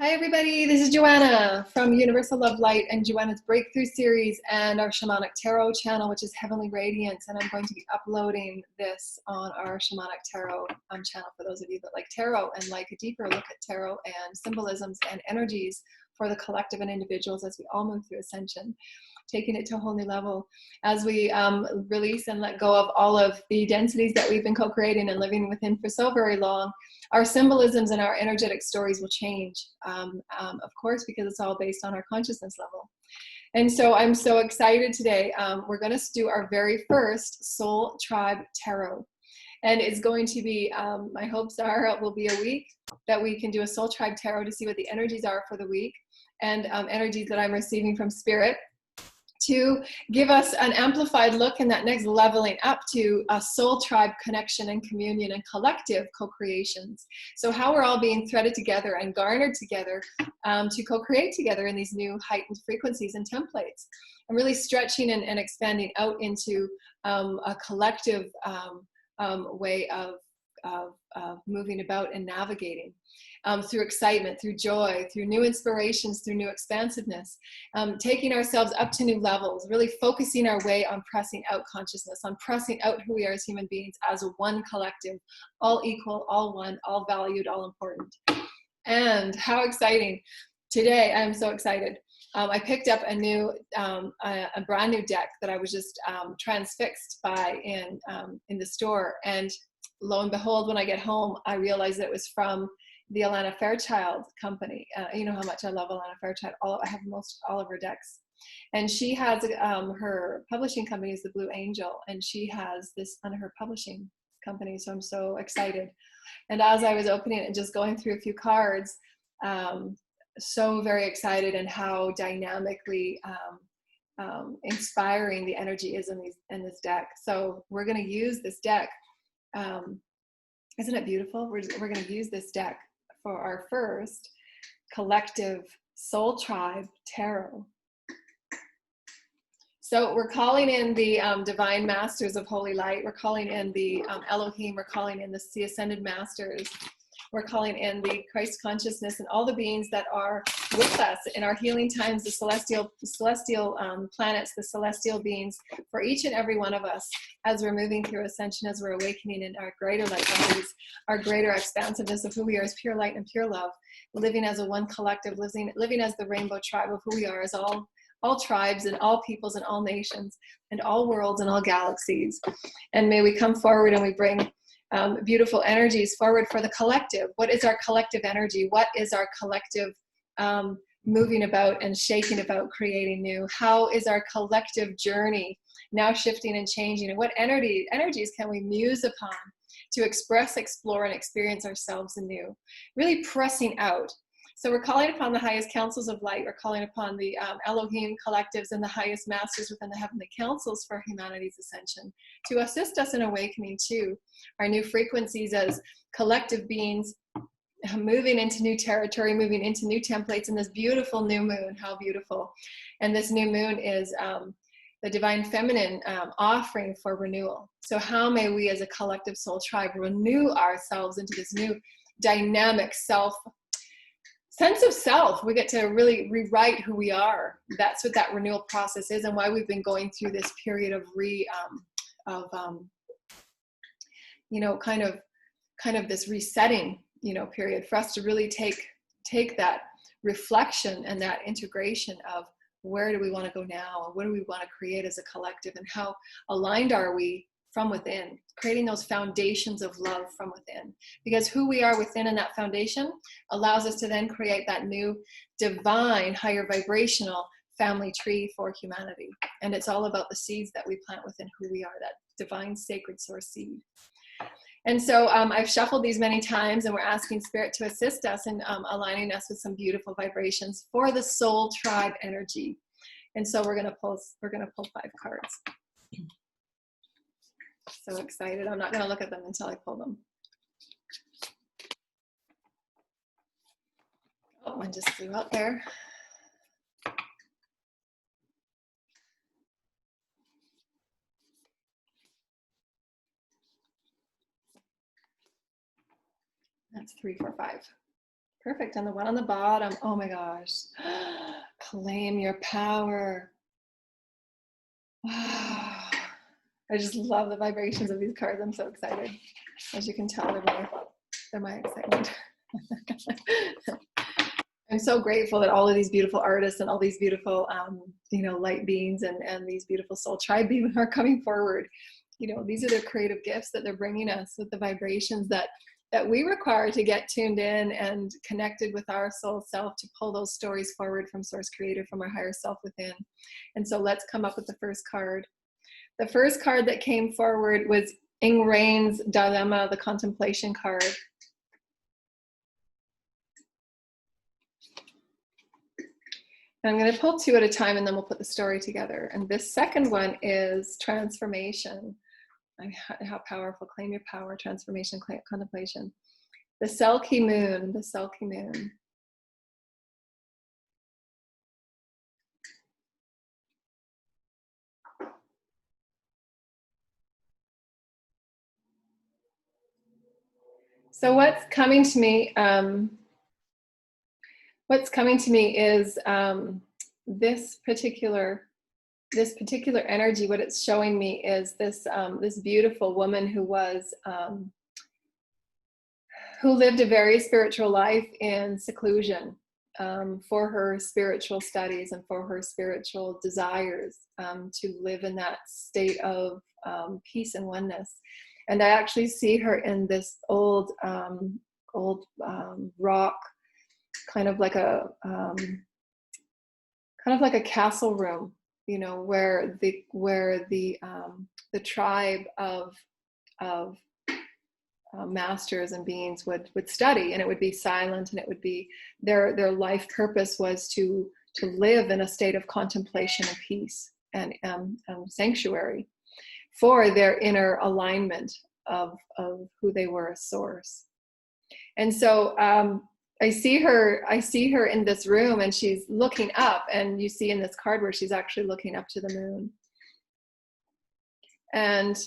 Hi everybody, this is Joanna from Universal Love Light and Joanna's Breakthrough Series and our Shamanic Tarot channel, which is Heavenly Radiance, and I'm going to be uploading this on our Shamanic Tarot channel for those of you that like tarot and like a deeper look at tarot and symbolisms and energies for the collective and individuals as we all move through ascension, taking it to a whole new level as we release and let go of all of the densities that we've been co-creating and living within for so very long. Our symbolisms and our energetic stories will change, of course, because it's all based on our consciousness level. And so I'm so excited today. We're going to do our very first Soul Tribe Tarot. And it's going to be, my hopes are it will be a week that we can do a Soul Tribe Tarot to see what the energies are for the week and energies that I'm receiving from Spirit, to give us an amplified look in that next leveling up to a soul tribe connection and communion and collective co-creations. So how we're all being threaded together and garnered together to co-create together in these new heightened frequencies and templates, and really stretching and expanding out into a collective way of moving about and navigating. Through excitement, through joy, through new inspirations, through new expansiveness, taking ourselves up to new levels, really focusing our way on pressing out consciousness, on pressing out who we are as human beings, as one collective, all equal, all one, all valued, all important. And how exciting. Today, I'm so excited. I picked up a new, a brand new deck that I was just transfixed by in the store. And lo and behold, when I get home, I realized that it was from the Alana Fairchild company. You know how much I love Alana Fairchild. I have all of her decks. And she has, her publishing company is the Blue Angel, and she has this on her publishing company. So I'm so excited. And as I was opening it and just going through a few cards, so very excited, and how dynamically inspiring the energy is in this deck. So we're going to use this deck. Isn't it beautiful? We're going to use this deck for our first collective Soul Tribe Tarot. So we're calling in the Divine Masters of Holy Light. We're calling in the Elohim. We're calling in the Ascended Masters. We're calling in the Christ consciousness and all the beings that are with us in our healing times, the celestial planets, the celestial beings for each and every one of us as we're moving through ascension, as we're awakening in our greater light bodies, our greater expansiveness of who we are as pure light and pure love, living as a one collective, living as the rainbow tribe of who we are as all tribes and all peoples and all nations and all worlds and all galaxies. And may we come forward and we bring beautiful energies forward for the collective. What is our collective energy? What is our collective moving about and shaking about, creating new? How is our collective journey now shifting and changing? And what energies can we muse upon to express, explore, and experience ourselves anew? Really pressing out. So we're calling upon the highest councils of light. We're calling upon the Elohim collectives and the highest masters within the heavenly councils for humanity's ascension to assist us in awakening to our new frequencies as collective beings, moving into new territory, moving into new templates in this beautiful new moon. How beautiful. And this new moon is the divine feminine offering for renewal. So how may we as a collective soul tribe renew ourselves into this new dynamic sense of self? We get to really rewrite who we are. That's what that renewal process is, and why we've been going through this period of kind of this resetting, period, for us to really take that reflection and that integration of where do we want to go now, and what do we want to create as a collective, and how aligned are we from within, creating those foundations of love from within. Because who we are within in that foundation allows us to then create that new divine, higher vibrational family tree for humanity. And it's all about the seeds that we plant within who we are, that divine sacred source seed. And so I've shuffled these many times, and we're asking Spirit to assist us in aligning us with some beautiful vibrations for the soul tribe energy. And so we're going to pull 5 cards. So excited. I'm not going to look at them until I pull them. Oh, one just flew out there. That's 3, 4, 5. Perfect. And the one on the bottom, oh my gosh. Claim your power. I just love the vibrations of these cards. I'm so excited. As you can tell, they're my excitement. I'm so grateful that all of these beautiful artists and all these beautiful, light beings and these beautiful soul tribe beings are coming forward. These are their creative gifts that they're bringing us with the vibrations that we require to get tuned in and connected with our soul self, to pull those stories forward from Source Creator, from our higher self within. And so let's come up with the first card. The first card that came forward was Ing Rain's Dilemma, the contemplation card. And I'm going to pull two at a time, and then we'll put the story together. And this second one is transformation. How powerful. Claim your power, transformation, contemplation. The Selkie Moon, the Selkie Moon. So what's coming to me is this particular energy. What it's showing me is this this beautiful woman who lived a very spiritual life in seclusion for her spiritual studies and for her spiritual desires, to live in that state of peace and oneness. And I actually see her in this old rock, kind of like a castle room, where the tribe of masters and beings would study, and it would be silent, and it would be their life purpose was to live in a state of contemplation and peace and sanctuary for their inner alignment of who they were as source. And so I see her in this room, and she's looking up, and you see in this card where she's actually looking up to the moon. And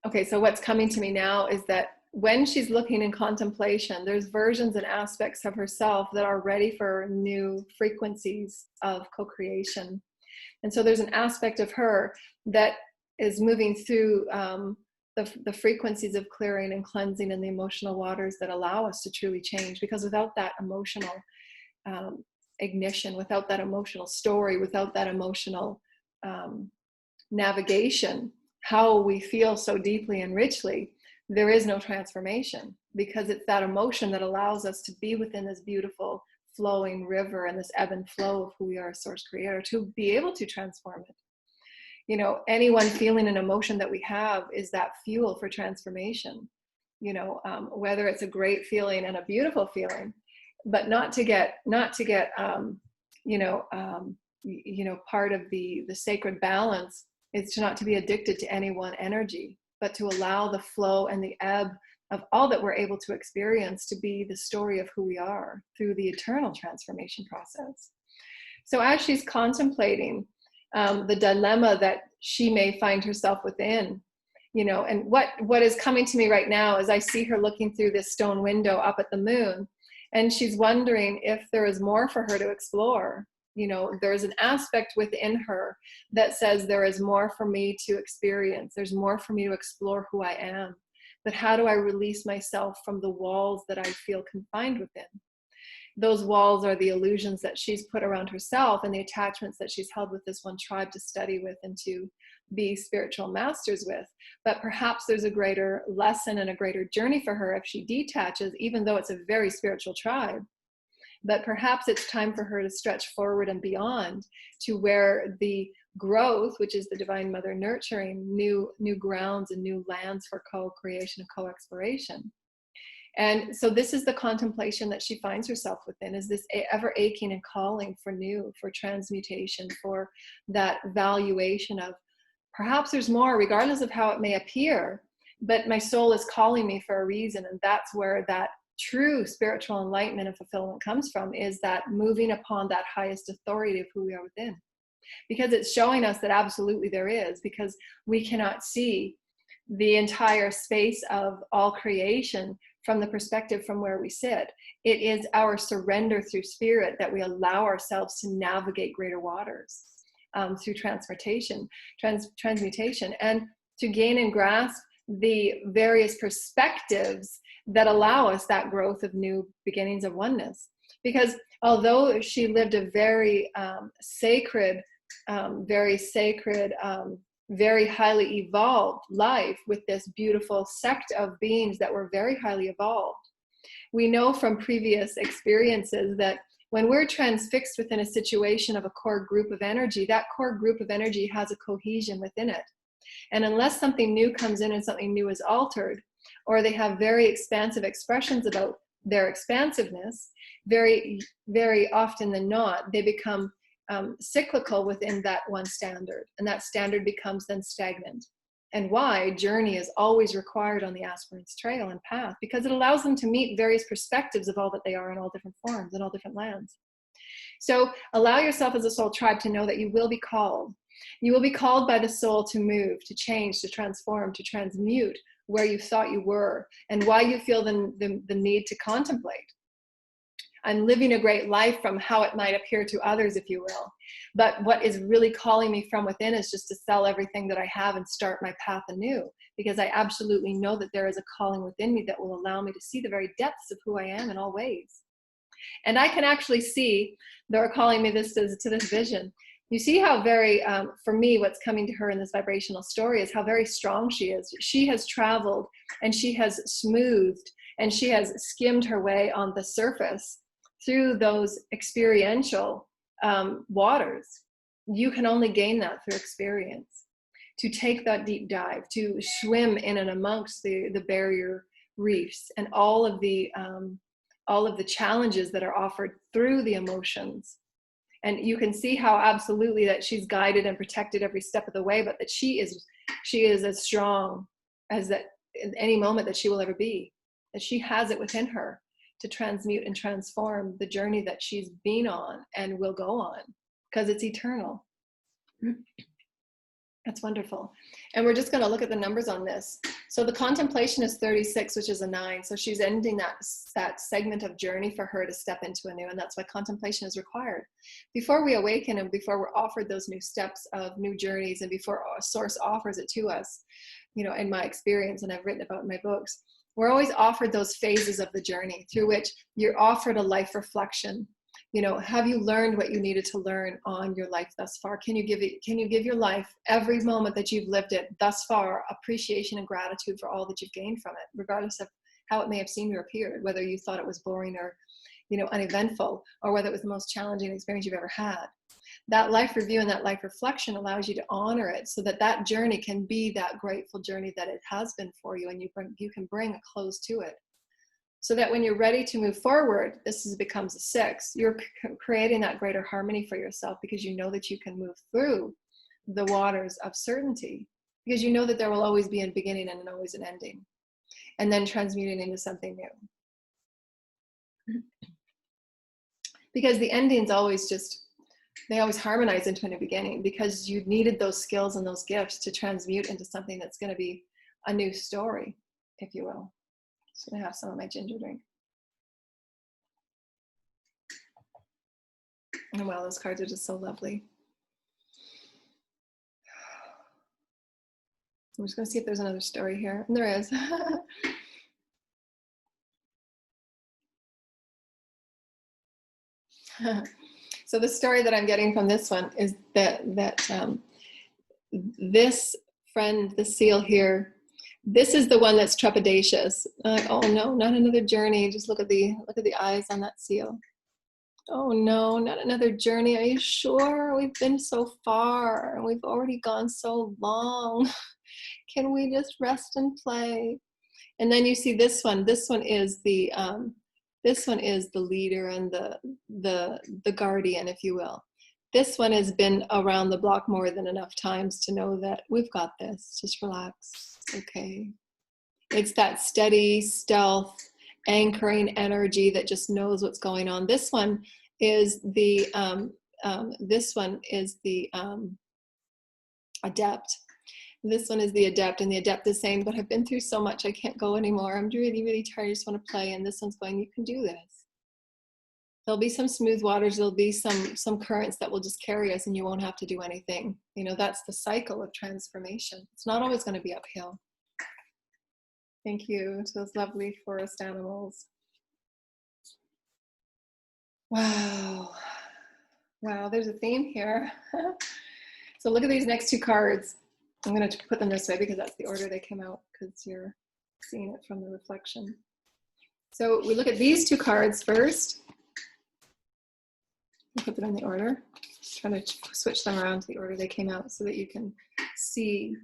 okay, so what's coming to me now is that when she's looking in contemplation, there's versions and aspects of herself that are ready for new frequencies of co-creation. And so there's an aspect of her that is moving through the frequencies of clearing and cleansing and the emotional waters that allow us to truly change. Because without that emotional ignition, without that emotional story, without that emotional navigation, how we feel so deeply and richly, there is no transformation, because it's that emotion that allows us to be within this beautiful flowing river and this ebb and flow of who we are as Source Creator, to be able to transform it. Any one feeling and emotion that we have is that fuel for transformation, whether it's a great feeling and a beautiful feeling, but not to get part of the sacred balance is to not to be addicted to any one energy, but to allow the flow and the ebb of all that we're able to experience to be the story of who we are through the eternal transformation process. So as she's contemplating the dilemma that she may find herself within, and what is coming to me right now is I see her looking through this stone window up at the moon, and she's wondering if there is more for her to explore. There's an aspect within her that says there is more for me to experience. There's more for me to explore who I am. But how do I release myself from the walls that I feel confined within? Those walls are the illusions that she's put around herself and the attachments that she's held with this one tribe to study with and to be spiritual masters with. But perhaps there's a greater lesson and a greater journey for her if she detaches, even though it's a very spiritual tribe. But perhaps it's time for her to stretch forward and beyond to where the growth, which is the Divine Mother nurturing new grounds and new lands for co-creation and co-exploration. And so this is the contemplation that she finds herself within, is this ever aching and calling for new, for transmutation, for that valuation of perhaps there's more, regardless of how it may appear, but my soul is calling me for a reason. And that's where that true spiritual enlightenment and fulfillment comes from, is that moving upon that highest authority of who we are within. Because it's showing us that absolutely there is, because we cannot see the entire space of all creation from the perspective from where we sit. It is our surrender through spirit that we allow ourselves to navigate greater waters through transmutation, and to gain and grasp the various perspectives that allow us that growth of new beginnings of oneness. Because although she lived a very sacred, very highly evolved life with this beautiful sect of beings that were very highly evolved, we know from previous experiences that when we're transfixed within a situation of a core group of energy, that core group of energy has a cohesion within it. And unless something new comes in and something new is altered, or they have very expansive expressions about their expansiveness, very, very often than not, they become cyclical within that one standard. And that standard becomes then stagnant. And why journey is always required on the aspirant's trail and path, because it allows them to meet various perspectives of all that they are in all different forms, in all different lands. So allow yourself as a soul tribe to know that you will be called. You will be called by the soul to move, to change, to transform, to transmute where you thought you were, and why you feel the need to contemplate. I'm living a great life from how it might appear to others, if you will. But what is really calling me from within is just to sell everything that I have and start my path anew, because I absolutely know that there is a calling within me that will allow me to see the very depths of who I am in all ways. And I can actually see, they're calling me to this vision. You see how very, for me, what's coming to her in this vibrational story is how very strong she is. She has traveled and she has smoothed and she has skimmed her way on the surface through those experiential waters. You can only gain that through experience. To take that deep dive, to swim in and amongst the barrier reefs and all of the challenges that are offered through the emotions. And you can see how absolutely that she's guided and protected every step of the way, but that she is as strong as that in any moment that she will ever be, that she has it within her to transmute and transform the journey that she's been on and will go on, because it's eternal. That's wonderful. And we're just going to look at the numbers on this. So the contemplation is 36, which is a 9. So she's ending that segment of journey for her to step into a new, and that's why contemplation is required. Before we awaken and before we're offered those new steps of new journeys, and before our source offers it to us, in my experience, and I've written about in my books, we're always offered those phases of the journey through which you're offered a life reflection. Have you learned what you needed to learn on your life thus far? Can you give your life, every moment that you've lived it thus far, appreciation and gratitude for all that you've gained from it, regardless of how it may have seemed or appeared, whether you thought it was boring or, uneventful, or whether it was the most challenging experience you've ever had. That life review and that life reflection allows you to honor it so that that journey can be that grateful journey that it has been for you, and you can bring a close to it. So that when you're ready to move forward, becomes a 6. You're creating that greater harmony for yourself, because you know that you can move through the waters of certainty, because you know that there will always be a beginning and always an ending, and then transmuting into something new. Because the endings they always harmonize into a new beginning, because you needed those skills and those gifts to transmute into something that's going to be a new story, if you will. Just going to have some of my ginger drink. And wow, those cards are just so lovely. I'm just going to see if there's another story here. And there is. So the story that I'm getting from this one is that this friend, the seal here, this is the one that's trepidatious. Like, oh no, not another journey. Just look at the eyes on that seal. Oh no, not another journey. Are you sure? We've been so far and we've already gone so long. Can we just rest and play? And then you see this one. This one is the leader and the guardian, if you will. This one has been around the block more than enough times to know that we've got this. Just relax. Okay. It's that steady, stealth, anchoring energy that just knows what's going on. This one is the adept. This one is the adept, and the adept is saying, but I've been through so much, I can't go anymore. I'm really, really tired. I just want to play. And this one's going, you can do this. There'll be some smooth waters. There'll be some currents that will just carry us, and you won't have to do anything. You know, that's the cycle of transformation. It's not always going to be uphill. Thank you to those lovely forest animals. Wow. Wow, there's a theme here. So look at these next two cards. I'm going to put them this way because that's the order they came out, because you're seeing it from the reflection. So we look at these two cards first. I'll put them in the order. I'm trying to switch them around to the order they came out so that you can see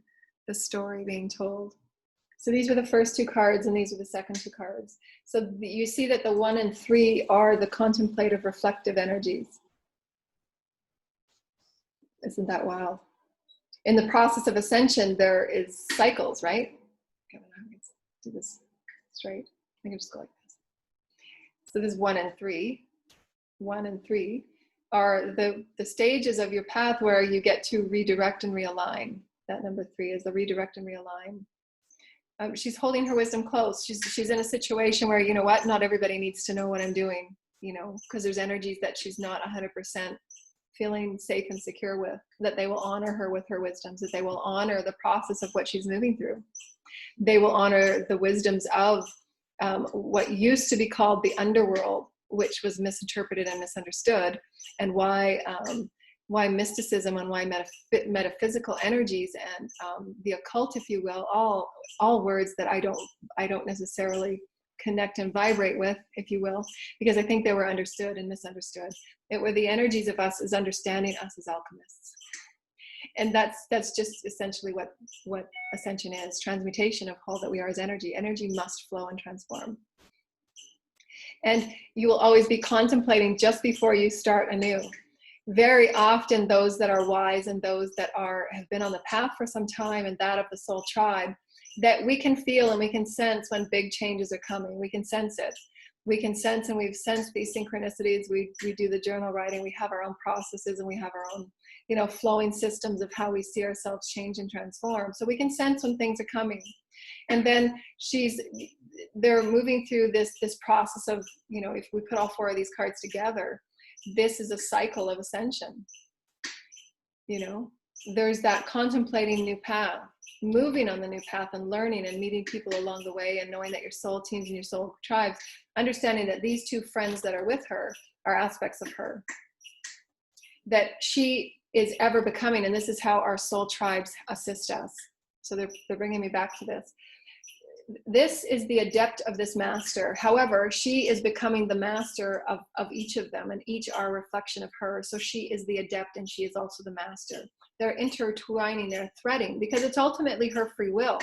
the story being told. So these were the first two cards, and these are the second two cards. So you see that the 1 and 3 are the contemplative, reflective energies. Isn't that wild? In the process of ascension, there is cycles, right? Okay, let's do this straight. I can just go like this. So this is 1 and 3. 1 and 3 are the stages of your path where you get to redirect and realign. That number 3 is the redirect and realign. She's holding her wisdom close. She's in a situation where, you know what, not everybody needs to know what I'm doing, you know, because there's energies that she's not 100% feeling safe and secure with, that they will honor her with her wisdoms, that they will honor the process of what she's moving through. They will honor the wisdoms of what used to be called the underworld, which was misinterpreted and misunderstood, and why mysticism and why metaphysical energies and the occult, if you will, all words that I don't necessarily connect and vibrate with, if you will, because I think they were understood and misunderstood. It were the energies of us as understanding us as alchemists. And that's just essentially what ascension is, transmutation of all that we are as energy. Energy must flow and transform. And you will always be contemplating just before you start anew. Very often those that are wise and those that have been on the path for some time, and that of the soul tribe, that we can feel and we can sense when big changes are coming. We can sense it. We can sense, and we've sensed these synchronicities. We do the journal writing. We have our own processes, and we have our own, you know, flowing systems of how we see ourselves change and transform. So we can sense when things are coming. And then they're moving through this process of, you know, if we put all 4 of these cards together, this is a cycle of ascension. You know, there's that contemplating new path, moving on the new path, and learning and meeting people along the way, and knowing that your soul teams and your soul tribes, understanding that these 2 friends that are with her are aspects of her, that she is ever becoming. And this is how our soul tribes assist us. So they're bringing me back to this. This is the adept of this master. However, she is becoming the master of each of them, and each are a reflection of her. So she is the adept, and she is also the master. They're intertwining, they're threading, because it's ultimately her free will.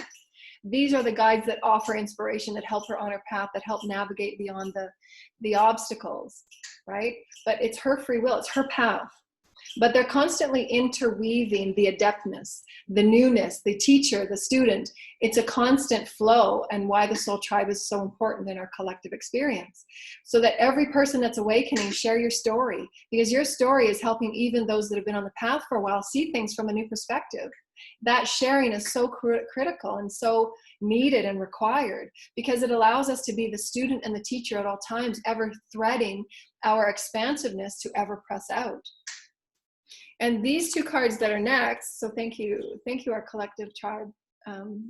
These are the guides that offer inspiration, that help her on her path, that help navigate beyond the obstacles, right? But it's her free will, it's her path. But they're constantly interweaving the adeptness, the newness, the teacher, the student. It's a constant flow, and why the soul tribe is so important in our collective experience. So that every person that's awakening, share your story, because your story is helping even those that have been on the path for a while see things from a new perspective. That sharing is so critical and so needed and required, because it allows us to be the student and the teacher at all times, ever threading our expansiveness to ever press out. And these 2 cards that are next, so thank you, our collective tribe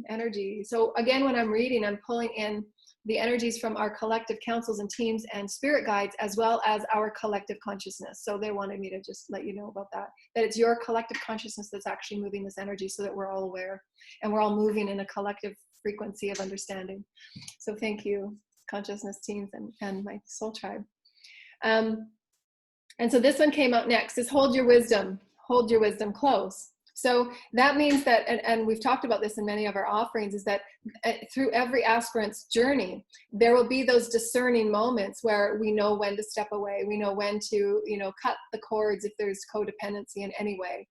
energy. So again, when I'm reading, I'm pulling in the energies from our collective councils and teams and spirit guides, as well as our collective consciousness. So they wanted me to just let you know about that it's your collective consciousness that's actually moving this energy, so that we're all aware and we're all moving in a collective frequency of understanding. So thank you, consciousness teams and my soul tribe. And so this one came out next, is hold your wisdom close. So that means that, and we've talked about this in many of our offerings, is that through every aspirant's journey, there will be those discerning moments where we know when to step away. We know when to, you know, cut the cords if there's codependency in any way,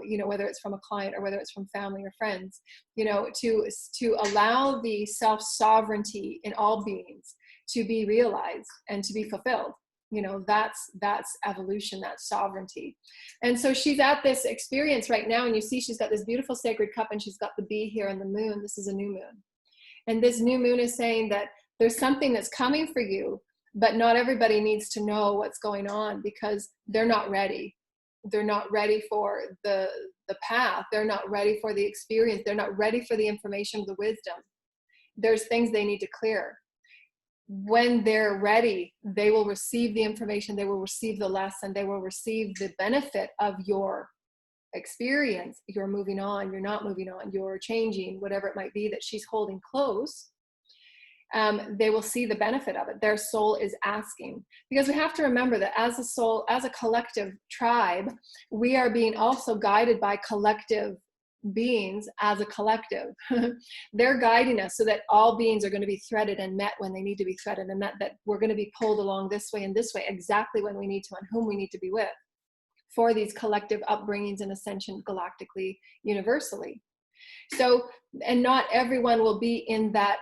you know, whether it's from a client or whether it's from family or friends, you know, to allow the self-sovereignty in all beings to be realized and to be fulfilled. You know, that's evolution, that's sovereignty. And so she's at this experience right now, and you see she's got this beautiful sacred cup, and she's got the bee here and the moon. This is a new moon. And this new moon is saying that there's something that's coming for you, but not everybody needs to know what's going on because they're not ready. They're not ready for the path. They're not ready for the experience. They're not ready for the information, the wisdom. There's things they need to clear. When they're ready, they will receive the information, they will receive the lesson, they will receive the benefit of your experience. You're moving on, you're not moving on, you're changing, whatever it might be that she's holding close. They will see the benefit of it. Their soul is asking, because we have to remember that as a soul, as a collective tribe, we are being also guided by collective beings as a collective. They're guiding us so that all beings are going to be threaded and met when they need to be threaded and met, that we're going to be pulled along this way and this way, exactly when we need to and whom we need to be with for these collective upbringings and ascension galactically, universally. So, and not everyone will be in that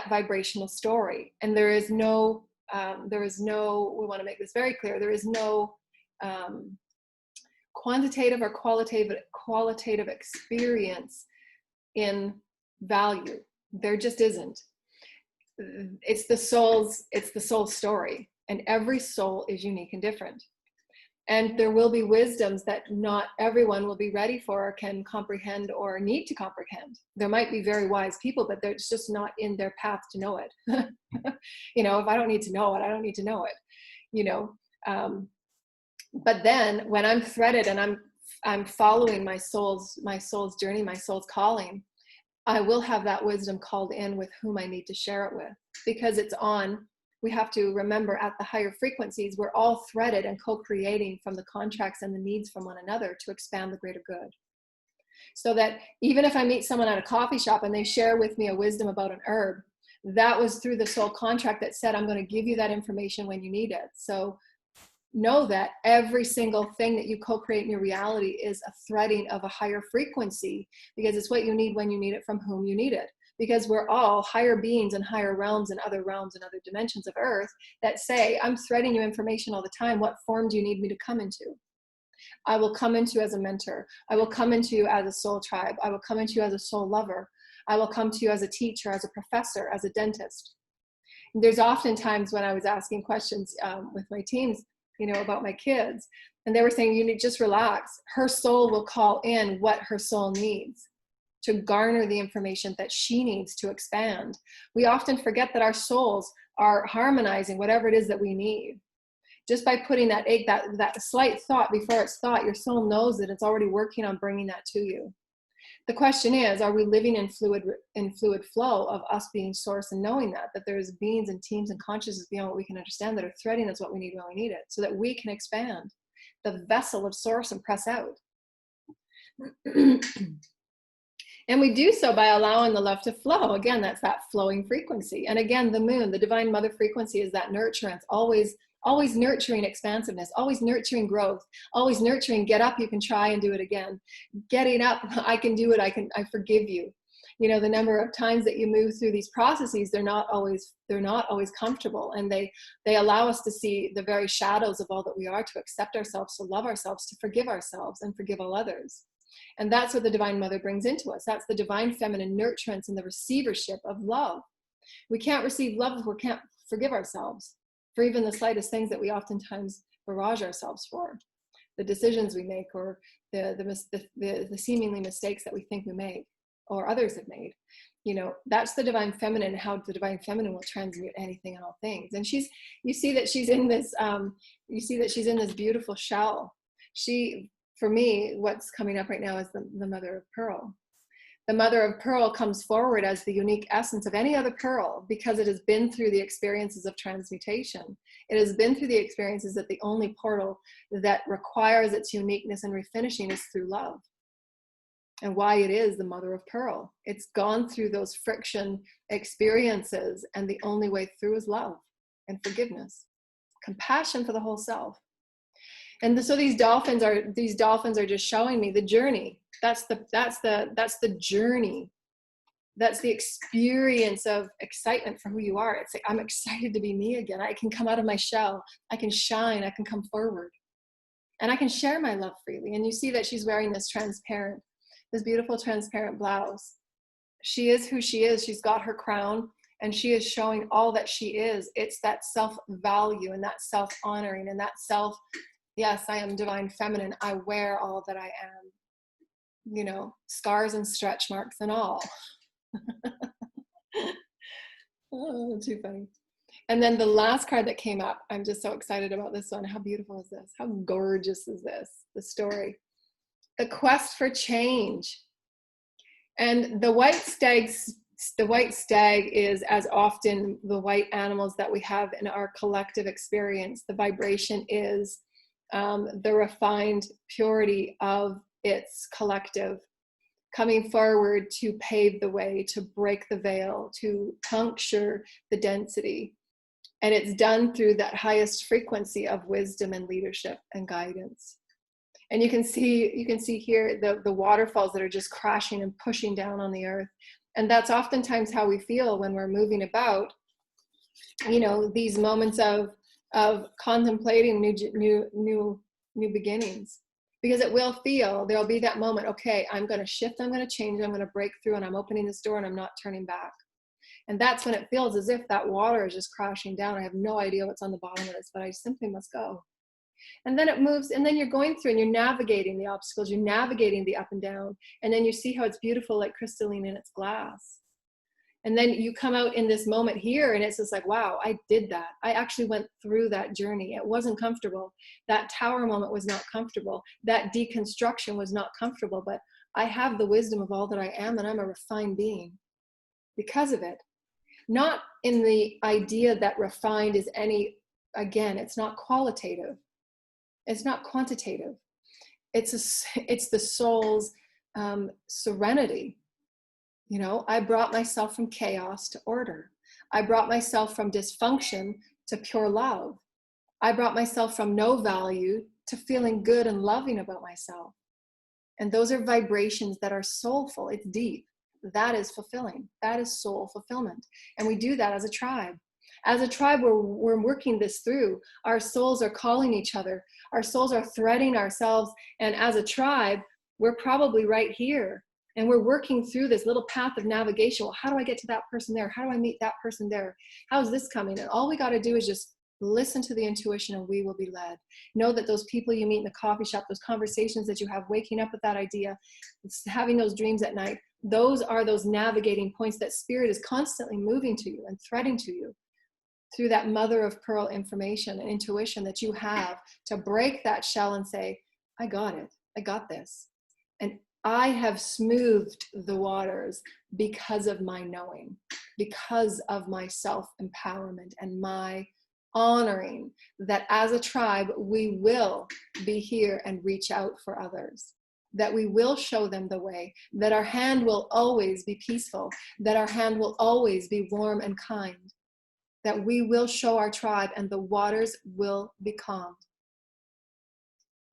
vibrational story. And there is no, we want to make this very clear, there is no quantitative or qualitative experience in value. There just isn't. It's the soul's story, and every soul is unique and different. And there will be wisdoms that not everyone will be ready for or can comprehend or need to comprehend. There might be very wise people, but they're just not in their path to know it. You know, if I don't need to know it, I don't need to know it, you know. But then when I'm threaded and I'm following my soul's journey, my soul's calling, I will have that wisdom called in with whom I need to share it with, because it's on. We have to remember at the higher frequencies, we're all threaded and co-creating from the contracts and the needs from one another to expand the greater good. So that even if I meet someone at a coffee shop and they share with me a wisdom about an herb, that was through the soul contract that said, I'm going to give you that information when you need it. So know that every single thing that you co-create in your reality is a threading of a higher frequency, because it's what you need when you need it from whom you need it. Because we're all higher beings and higher realms and other dimensions of earth that say, I'm threading you information all the time. What form do you need me to come into? I will come into you as a mentor. I will come into you as a soul tribe. I will come into you as a soul lover. I will come to you as a teacher, as a professor, as a dentist. And there's often times when I was asking questions with my teams, you know, about my kids, and they were saying, you need just relax. Her soul will call in what her soul needs to garner the information that she needs to expand. We often forget that our souls are harmonizing whatever it is that we need. Just by putting that slight thought before it's thought, your soul knows that it's already working on bringing that to you. The question is, are we living in fluid flow of us being source and knowing that there's beings and teams and consciousness beyond what we can understand that are threading us what we need when we need it, so that we can expand the vessel of source and press out. And we do so by allowing the love to flow. Again, that's that flowing frequency. And again, the moon, the divine mother frequency, is that nurturance, always nurturing expansiveness, always nurturing growth, always nurturing, get up, you can try and do it again. Getting up, I can do it, I forgive you. You know, the number of times that you move through these processes, they're not always comfortable. And they allow us to see the very shadows of all that we are, to accept ourselves, to love ourselves, to forgive ourselves and forgive all others. And that's what the Divine Mother brings into us. That's the divine feminine nurturance and the receivership of love. We can't receive love if we can't forgive ourselves for even the slightest things that we oftentimes barrage ourselves for. The decisions we make, or the seemingly mistakes that we think we made or others have made. You know, that's the divine feminine, how the divine feminine will transmute anything and all things. And you see that she's in this beautiful shell. For me, what's coming up right now is the mother of pearl. The mother of pearl comes forward as the unique essence of any other pearl, because it has been through the experiences of transmutation. It has been through the experiences that the only portal that requires its uniqueness and refinishing is through love. And why it is the mother of pearl. It's gone through those friction experiences, and the only way through is love and forgiveness, compassion for the whole self. And so these dolphins are just showing me the journey. That's the journey That's the experience of excitement for who you are. It's like, I'm excited to be me again. I can come out of my shell. I can shine. I can come forward. And I can share my love freely. And you see that she's wearing this beautiful transparent blouse. She is who she is. She's got her crown and she is showing all that she is. It's that self-value and that self-honoring and that yes, I am divine feminine. I wear all that I am. You know, scars and stretch marks and all. Oh, too funny. And then the last card that came up, I'm just so excited about this one. How beautiful is this? How gorgeous is this? The story. The quest for change. And the white stag is, as often the white animals that we have in our collective experience, the vibration is the refined purity of its collective, coming forward to pave the way, to break the veil, to puncture the density. And it's done through that highest frequency of wisdom and leadership and guidance. And you can see here the waterfalls that are just crashing and pushing down on the earth. And that's oftentimes how we feel when we're moving about, you know, these moments of contemplating new beginnings. Because it will feel, there'll be that moment, okay, I'm going to shift, I'm going to change, I'm going to break through, and I'm opening this door and I'm not turning back. And that's when it feels as if that water is just crashing down. I have no idea what's on the bottom of this, but I simply must go. And then it moves, and then you're going through and you're navigating the obstacles, you're navigating the up and down, and then you see how it's beautiful, like crystalline in its glass. And then you come out in this moment here, and it's just like, wow, I did that. I actually went through that journey. It wasn't comfortable. That tower moment was not comfortable. That deconstruction was not comfortable, but I have the wisdom of all that I am, and I'm a refined being because of it. Not in the idea that refined is again, it's not qualitative. It's not quantitative. It's the soul's serenity. You know, I brought myself from chaos to order. I brought myself from dysfunction to pure love. I brought myself from no value to feeling good and loving about myself. And those are vibrations that are soulful. It's deep. That is fulfilling. That is soul fulfillment. And we do that as a tribe. As a tribe, we're working this through. Our souls are calling each other. Our souls are threading ourselves. And as a tribe, we're probably right here. And we're working through this little path of navigation. Well, how do I get to that person there? How do I meet that person there? How is this coming? And all we got to do is just listen to the intuition, and we will be led. Know that those people you meet in the coffee shop, those conversations that you have, waking up with that idea, having those dreams at night, those are those navigating points that spirit is constantly moving to you and threading to you through that mother of pearl information and intuition that you have to break that shell and say, I got it. I got this. And I have smoothed the waters because of my knowing, because of my self-empowerment and my honoring that as a tribe, we will be here and reach out for others, that we will show them the way, that our hand will always be peaceful, that our hand will always be warm and kind, that we will show our tribe and the waters will be calmed.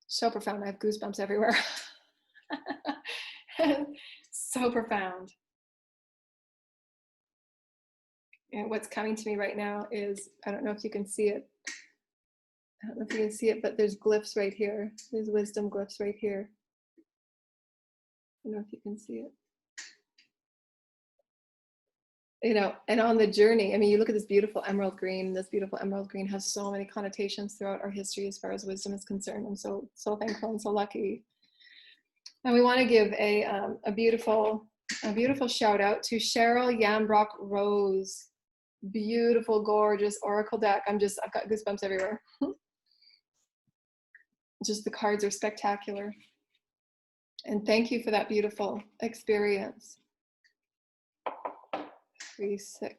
So profound. I have goosebumps everywhere. So profound. And what's coming to me right now is, I don't know if you can see it. I don't know if you can see it, but there's glyphs right here. There's wisdom glyphs right here. I don't know if you can see it. You know, and on the journey, I mean, you look at this beautiful emerald green. This beautiful emerald green has so many connotations throughout our history as far as wisdom is concerned. I'm so thankful and so lucky. And we want to give a beautiful shout out to Cheryl Yambrock Rose. Beautiful, gorgeous oracle deck. I've got goosebumps everywhere. Just the cards are spectacular. And thank you for that beautiful experience. 3, 6,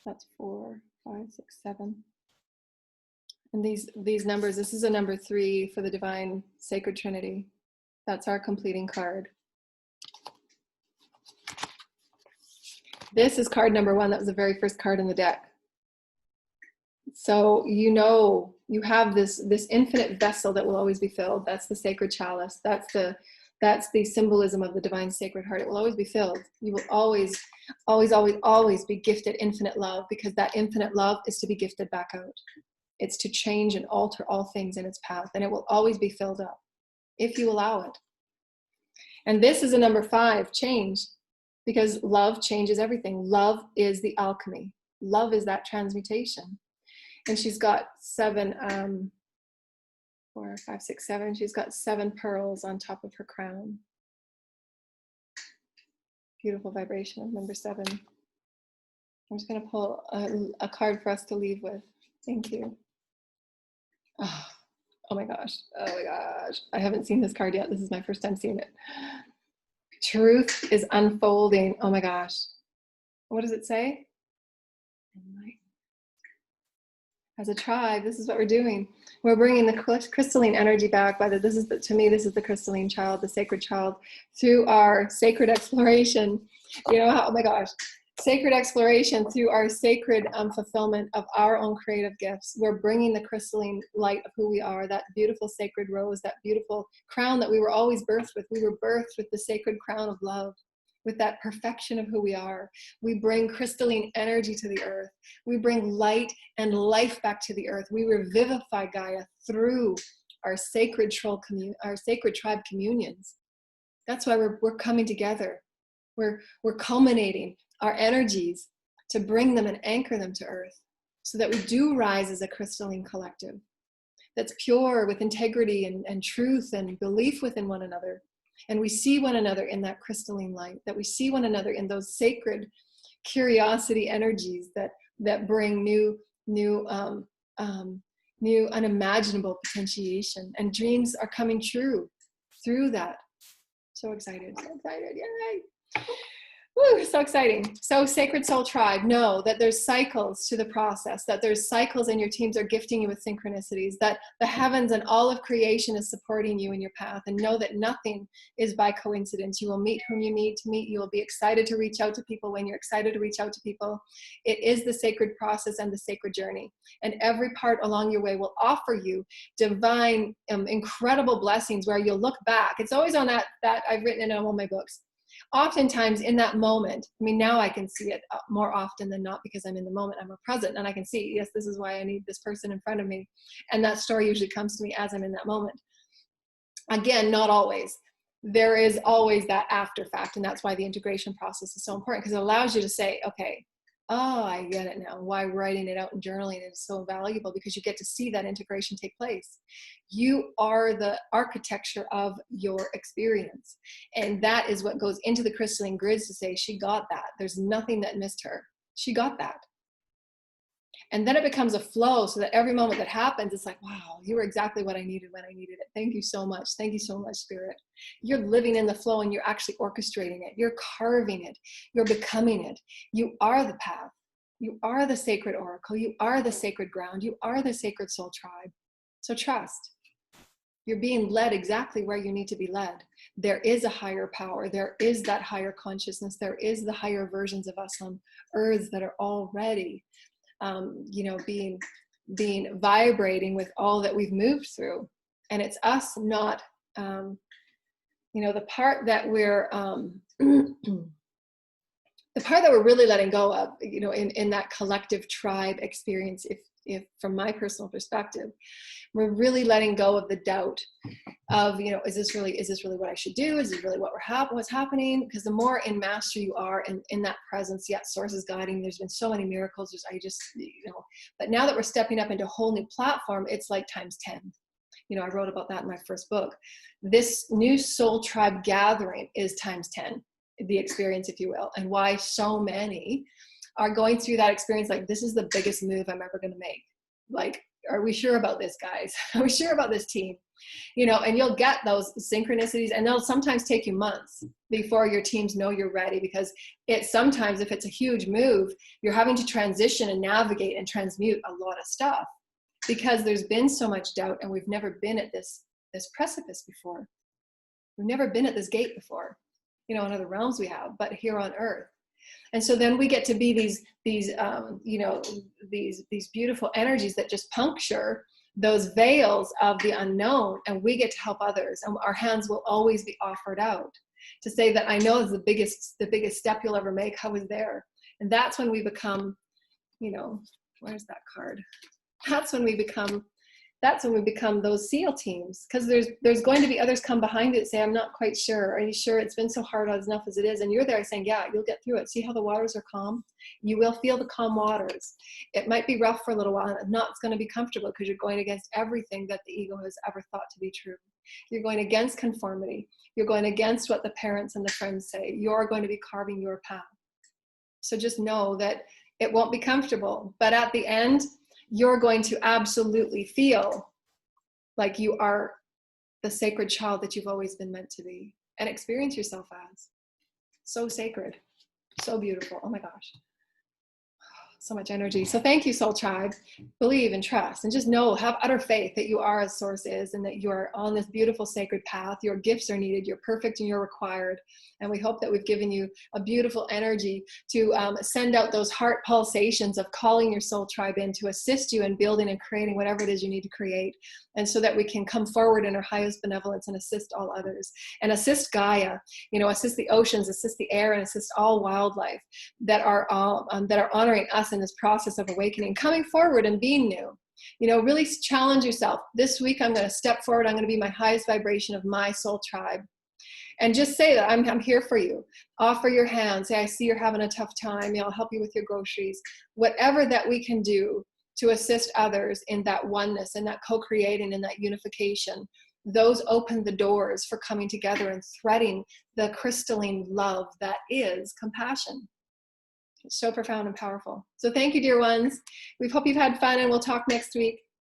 that's 4, 5, 6, 7. And these numbers, this is a number 3 for the Divine Sacred Trinity. That's our completing card. This is card number 1. That was the very first card in the deck. So you know you have this infinite vessel that will always be filled. That's the sacred chalice. That's the That's the symbolism of the divine sacred heart. It will always be filled. You will always, always, always, always be gifted infinite love, because that infinite love is to be gifted back out. It's to change and alter all things in its path, and it will always be filled up if you allow it. And this is a number 5, change, because love changes everything. Love is the alchemy. Love is that transmutation. And she's got 7, 4, 5, 6, 7. She's got 7 pearls on top of her crown. Beautiful vibration of number 7. I'm just going to pull a card for us to leave with. Thank you. Oh my gosh. Oh my gosh. I haven't seen this card yet. This is my first time seeing it. Truth is unfolding. Oh my gosh. What does it say? As a tribe, this is what we're doing. We're bringing the crystalline energy back. To me, this is the crystalline child, the sacred child, through our sacred exploration. You know how, oh my gosh, sacred exploration through our sacred fulfillment of our own creative gifts. We're bringing the crystalline light of who we are, that beautiful sacred rose, that beautiful crown that we were always birthed with. We were birthed with the sacred crown of love, with that perfection of who we are. We bring crystalline energy to the earth. We bring light and life back to the earth. We revivify Gaia through our sacred tribe communions. That's why we're coming together. We're culminating our energies to bring them and anchor them to earth, so that we do rise as a crystalline collective that's pure, with integrity and truth and belief within one another. And we see one another in that crystalline light, that we see one another in those sacred curiosity energies that bring new unimaginable potentiation, and dreams are coming true through that. So excited, yay! Woo, so exciting. So Sacred Soul Tribe, know that there's cycles to the process, that there's cycles, and your teams are gifting you with synchronicities, that the heavens and all of creation is supporting you in your path, and know that nothing is by coincidence. You will meet whom you need to meet. You will be excited to reach out to people when you're excited to reach out to people. It is the sacred process and the sacred journey. And every part along your way will offer you divine, incredible blessings where you'll look back. It's always on that I've written in all my books. Oftentimes in that moment, I mean, now I can see it more often than not, because I'm in the moment, I'm more present, and I can see, yes, this is why I need this person in front of me. And that story usually comes to me as I'm in that moment. Again, not always. There is always that after fact, and that's why the integration process is so important, because it allows you to say, okay, oh, I get it now. Why writing it out and journaling is so valuable, because you get to see that integration take place. You are the architecture of your experience. And that is what goes into the crystalline grids to say, she got that. There's nothing that missed her. She got that. And then it becomes a flow, so that every moment that happens, it's like, wow, you were exactly what I needed when I needed it. Thank you so much. Thank you so much, Spirit. You're living in the flow, and you're actually orchestrating it. You're carving it. You're becoming it. You are the path. You are the sacred oracle. You are the sacred ground. You are the sacred soul tribe. So trust. You're being led exactly where you need to be led. There is a higher power. There is that higher consciousness. There is the higher versions of us on earth that are already being vibrating with all that we've moved through. And it's us not, the part that we're, the part that we're really letting go of, in that collective tribe experience, if from my personal perspective, we're really letting go of the doubt of, is this really what I should do? Is this really what's happening? Because the more in master you are in that presence, yet source is guiding. There's been so many miracles. But now that we're stepping up into a whole new platform, it's like times 10. I wrote about that in my first book. This new soul tribe gathering is times 10, the experience, if you will, and why so many are going through that experience. Like, this is the biggest move I'm ever going to make. Like, are we sure about this, guys? Are we sure about this team? And you'll get those synchronicities, and they'll sometimes take you months before your teams know you're ready, because sometimes, if it's a huge move, you're having to transition and navigate and transmute a lot of stuff, because there's been so much doubt, and we've never been at this precipice before. We've never been at this gate before, in other realms we have, but here on earth. And so then we get to be these beautiful energies that just puncture those veils of the unknown, and we get to help others, and our hands will always be offered out to say that I know is the biggest step you'll ever make. I was there. And that's when we become, you know, where's that card? That's when we become those SEAL teams, because there's going to be others come behind it, say, I'm not quite sure. Are you sure? It's been so hard enough as it is. And you're there saying, yeah, you'll get through it. See how the waters are calm? You will feel the calm waters. It might be rough for a little while, and it's going to be comfortable, because you're going against everything that the ego has ever thought to be true. You're going against conformity. You're going against what the parents and the friends say. You're going to be carving your path. So just know that it won't be comfortable, but at the end, you're going to absolutely feel like you are the sacred child that you've always been meant to be, and experience yourself as so sacred, so beautiful. Oh my gosh. So much energy. So thank you, Soul Tribe. Believe and trust, and just know, have utter faith that you are as Source is, and that you are on this beautiful sacred path. Your gifts are needed. You're perfect and you're required. And we hope that we've given you a beautiful energy to send out those heart pulsations of calling your Soul Tribe in to assist you in building and creating whatever it is you need to create. And so that we can come forward in our highest benevolence and assist all others, and assist Gaia, assist the oceans, assist the air, and assist all wildlife that are honoring us in this process of awakening, coming forward and being new. Really challenge yourself. This week, I'm going to step forward. I'm going to be my highest vibration of my Soul Tribe. And just say that I'm here for you. Offer your hand. Say, I see you're having a tough time. I'll help you with your groceries. Whatever that we can do to assist others in that oneness and that co-creating and that unification, those open the doors for coming together and threading the crystalline love that is compassion. It's so profound and powerful. So thank you, dear ones. We hope you've had fun, and we'll talk next week.